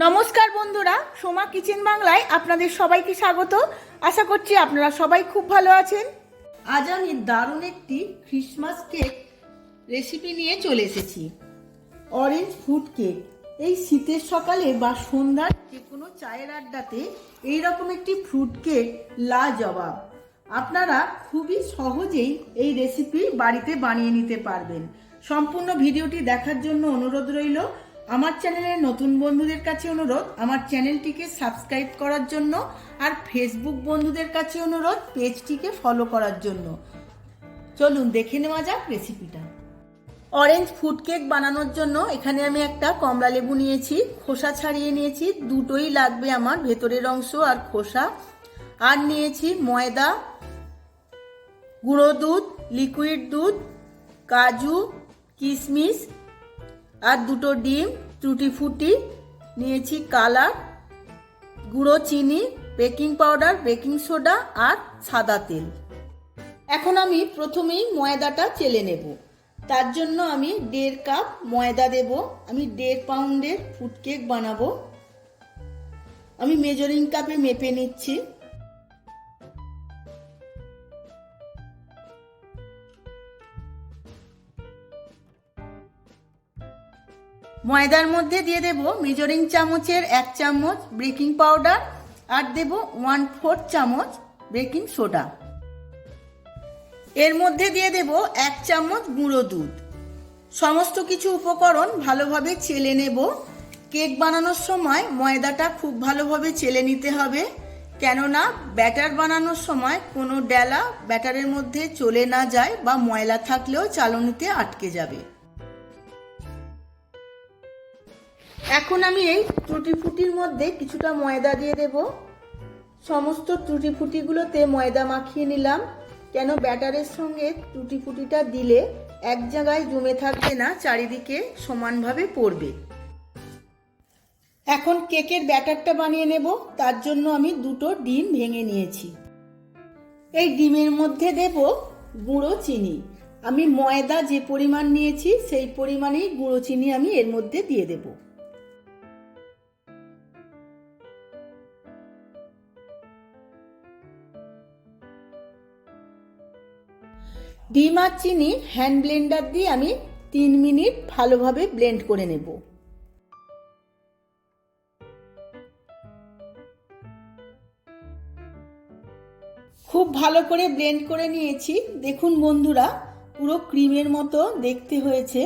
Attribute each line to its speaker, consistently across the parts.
Speaker 1: নমস্কার বন্ধুরা, সোমা কিচেন বাংলায় আপনাদের সবাইকে স্বাগত। আশা করছি আপনারা সবাই খুব ভালো আছেন। আজ আমি দারুণ একটি ক্রিসমাস কেক রেসিপি নিয়ে চলে এসেছি। Orange food cake. এই শীতের সকালে বা সন্ধ্যার যে কোনো চায়ের আড্ডাতে এইরকম একটি ফ্রুট কেক লাজবাব। আপনারা খুবই সহজেই এই রেসিপি বাড়িতে বানিয়ে নিতে পারবেন। সম্পূর্ণ ভিডিওটি দেখার জন্য অনুরোধ রইল। আমার চ্যানেলের নতুন বন্ধুদের কাছে অনুরোধ আমার চ্যানেলটিকে সাবস্ক্রাইব করার জন্য, আর ফেসবুক বন্ধুদের কাছে অনুরোধ পেজটিকে ফলো করার জন্য। চলুন দেখে নেওয়া যাক রেসিপিটা। অরেঞ্জ ফুড কেক বানানোর জন্য এখানে আমি একটা কমলা লেবু নিয়েছি, খোসা ছাড়িয়ে নিয়েছি, দুটোই লাগবে আমার, ভেতরের অংশ আর খোসা। আর নিয়েছি ময়দা, গুঁড়ো দুধ, লিকুইড দুধ, কাজু, কিশমিশ আর দুটো ডিম, টুটি ফুটি নিয়েছি, কালার, গুঁড়ো চিনি, বেকিং পাউডার, বেকিং সোডা আর সাদা তেল। এখন আমি প্রথমেই ময়দাটা চেলে নেব। তার জন্য আমি 1.5 কাপ ময়দা দেব। আমি 1.5 পাউন্ডের ফুড কেক বানাবো। আমি মেজারিং কাপে মেপে নিচ্ছি। ময়দার মধ্যে দিয়ে দেব মেজারিং চামচের 1 চামচ বেকিং পাউডার আর দেব 1/4 চামচ বেকিং সোডা। এর মধ্যে দিয়ে দেব 1 চামচ গুঁড়ো দুধ। সমস্ত কিছু উপকরণ ভালোভাবে চেলে নেব। কেক বানানোর সময় ময়দাটা খুব ভালোভাবে চেলে নিতে হবে, কেননা ব্যাটার বানানোর সময় কোনো ডেলা ব্যাটারের মধ্যে চলে না যায় বা ময়লা থাকলেও চালনিতে আটকে যাবে। এখন আমি এই টুটি ফুটির মধ্যে কিছুটা ময়দা দিয়ে দেব। সমস্ত টুটি ফুটিগুলোতে ময়দা মাখিয়ে নিলাম, কেন ব্যাটারের সঙ্গে টুটি ফুটিটা দিলে এক জায়গায় জমে থাকবে না, চারিদিকে সমানভাবে পড়বে। এখন কেকের ব্যাটারটা বানিয়ে নেব। তার জন্য আমি 2টো ডিম ভেঙে নিয়েছি। এই ডিমের মধ্যে দেব গুঁড়ো চিনি। আমি ময়দা যে পরিমাণ নিয়েছি সেই পরিমাণেই গুঁড়ো চিনি আমি এর মধ্যে দিয়ে দেব। ডিম আর চিনি হ্যান্ড ব্লেন্ডার দিয়ে আমি 3 মিনিট ভালোভাবে ব্লেন্ড করে নেব। খুব ভালো করে ব্লেন্ড করে নিয়েছি। দেখুন বন্ধুরা, পুরো ক্রিমের মতো দেখতে হয়েছে।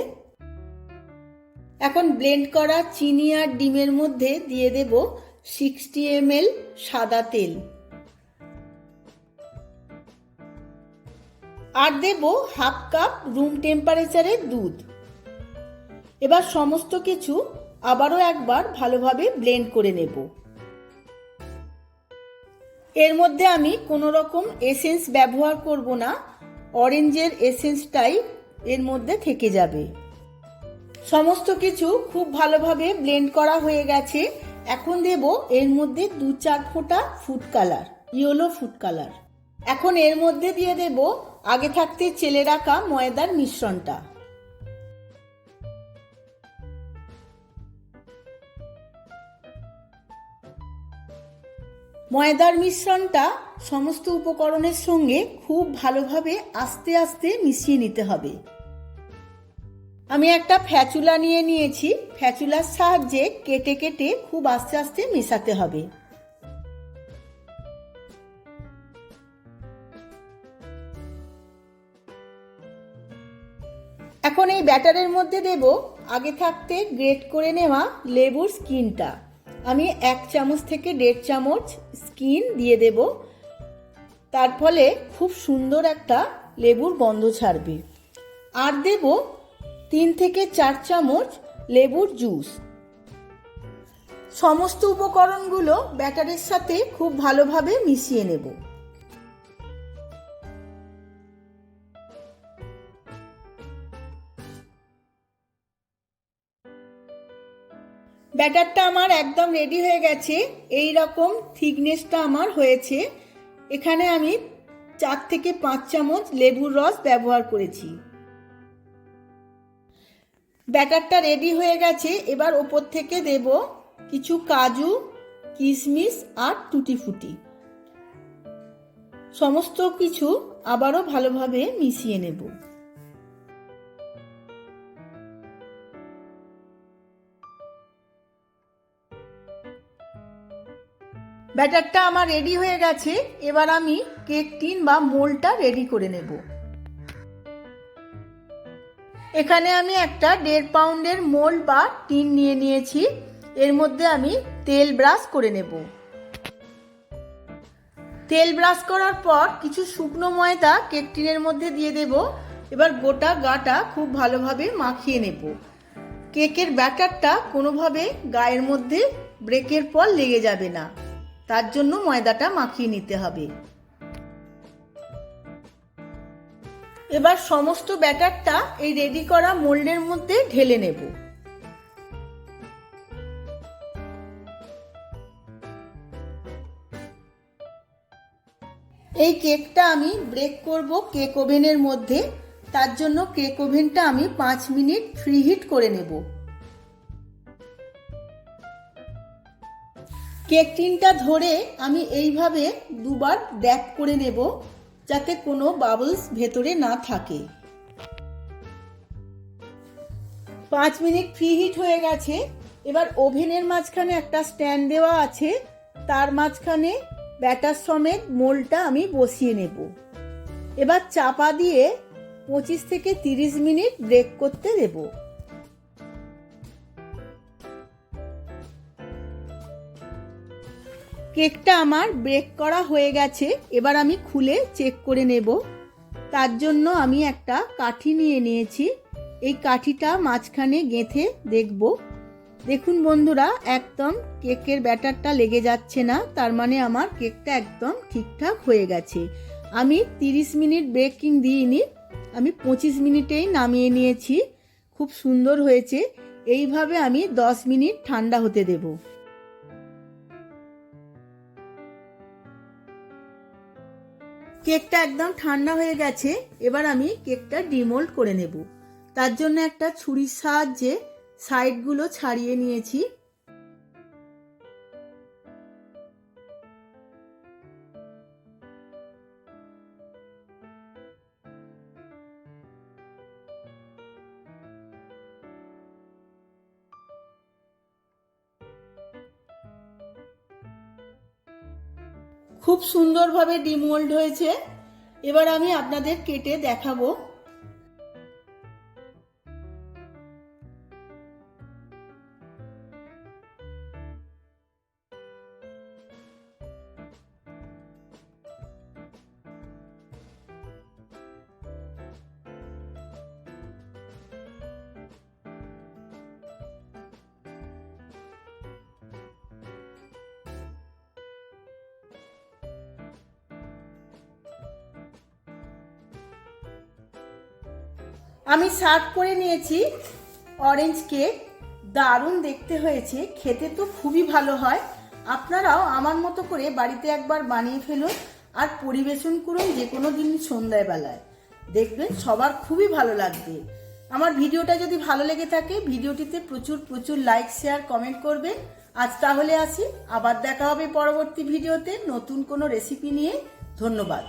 Speaker 1: এখন ব্লেন্ড করা চিনি আর ডিমের মধ্যে দিয়ে দেব 60 ml সাদা তেল আর দেব 1/2 কাপ রুম টেম্পারেচারের দুধ। এবার সমস্ত কিছু আবারও একবার ভালোভাবে ব্লেন্ড করে নেব। এর মধ্যে আমি কোনো রকম এসেন্স ব্যবহার করব না, অরেঞ্জের এসেন্সটাই এর মধ্যে থেকে যাবে। সমস্ত কিছু খুব ভালোভাবে ব্লেন্ড করা হয়ে গেছে। এখন দেব এর মধ্যে 2-4 ফোঁটা food colour, yellow food colour. এখন এর মধ্যে দিয়ে দেব আগে থাকতে চেলে রাখা ময়দার মিশ্রণটা। ময়দার মিশ্রণটা সমস্ত উপকরণের সঙ্গে খুব ভালোভাবে আস্তে আস্তে মিশিয়ে নিতে হবে। আমি একটা ফ্যাচুলা নিয়ে নিয়েছি। ফ্যাচুলার সাহায্যে কেটে কেটে খুব আস্তে আস্তে মেশাতে হবে। এখন এই ব্যাটারের মধ্যে দেব আগে থাকতে গ্রেট করে নেওয়া লেবুর স্কিনটা। আমি 1 চামচ থেকে 1.5 চামচ স্কিন দিয়ে দেব। তার ফলে খুব সুন্দর একটা লেবুর গন্ধ ছাড়বে। আর দেব 3 থেকে 4 চামচ লেবুর জুস। সমস্ত উপকরণগুলো ব্যাটারের সাথে খুব ভালোভাবে মিশিয়ে নেব। ব্যাটারটা আমার একদম রেডি হয়ে গেছে। এই রকম থিকনেসটা আমার হয়েছে। এখানে আমি 4 থেকে 5 চামচ লেবুর রস ব্যবহার করেছি। ব্যাটারটা রেডি হয়ে গেছে। এবার ওপর থেকে দেব কিছু কাজু, কিশমিশ আর টুটি ফুটি। সমস্ত কিছু আবারও ভালোভাবে মিশিয়ে নেব। ব্যাটারটা আমার রেডি হয়ে গেছে। এবার আমি কেক টিন বা মোল্ডটা রেডি করে নেব। এখানে আমি একটা 1.5 পাউন্ডের মোল্ড বা টিন নিয়ে নিয়েছি। এর মধ্যে আমি তেল ব্রাশ করে নেব। তেল ব্রাশ করার পর কিছু শুকনো ময়দা কেক টিনের মধ্যে দিয়ে দেব। এবার গোটা গাটা খুব ভালোভাবে মাখিয়ে নেব। কেকের ব্যাটারটা কোনোভাবে গায়ের মধ্যে ব্রেকের পর লেগে যাবে না, তার জন্য ময়দাটা মাখিয়ে নিতে হবে। এবার সমস্ত ব্যাটারটা এই রেডি করা মোল্ডের মধ্যে ঢেলে নেব। এই কেকটা আমি বেক করব কেক ওভেনের মধ্যে। তার জন্য কেক ওভেনটা আমি 5 মিনিট প্রিহিট করে নেব। কেক টিনটা ধরে আমি এইভাবে দুবার ড্যাপ করে নেব, যাতে কোনো বাবলস ভেতরে না থাকে। 5 মিনিট প্রিহিট হয়ে গেছে। এবার ওভেনের মাঝখানে একটা স্ট্যান্ড দেওয়া আছে, তার মাঝখানে ব্যাটার সমেত মোল্ডটা আমি বসিয়ে নেব। এবার চাপা দিয়ে 25 থেকে 30 মিনিট বেক করতে দেব। কেকটা আমার বেক করা হয়ে গেছে। এবার আমি খুলে চেক করে নেব। তার জন্য আমি একটা কাঠি নিয়ে নিয়েছি। এই কাঠিটা মাঝখানে গেঁথে দেখব। দেখুন বন্ধুরা, একদম কেকের ব্যাটারটা লেগে যাচ্ছে না, তার মানে আমার কেকটা একদম ঠিকঠাক হয়ে গেছে। আমি 30 মিনিট বেকিং দিইনি, আমি 25 মিনিটেই নামিয়ে নিয়েছি। খুব সুন্দর হয়েছে। এইভাবে আমি 10 মিনিট ঠান্ডা হতে দেব। কেকটা একদম ঠান্ডা হয়ে গেছে। এবার আমি কেকটা ডিমোল্ড করে নেব। তার জন্য একটা ছুরির সাহায্যে সাইডগুলো ছাড়িয়ে নিয়েছি। খুব সুন্দরভাবে ডিমোল্ড হয়েছে। এবার আমি আপনাদের কেটে দেখাবো। আমি সার্ভ করে নিয়েছি অরেঞ্জ কেক। দারুণ দেখতে হয়েছে, খেতে তো খুবই ভালো হয়। আপনারাও আমার মতো করে বাড়িতে একবার বানিয়ে ফেলুন আর পরিবেশন করুন যে কোনো দিন সন্ধ্যাবেলায়। দেখবেন সবার খুবই ভালো লাগবে। আমার ভিডিওটা যদি ভালো লেগে থাকে ভিডিওটিতে প্রচুর প্রচুর লাইক, শেয়ার, কমেন্ট করবেন। আজ তাহলে আসি, আবার দেখা হবে পরবর্তী ভিডিওতে নতুন কোনো রেসিপি নিয়ে। ধন্যবাদ।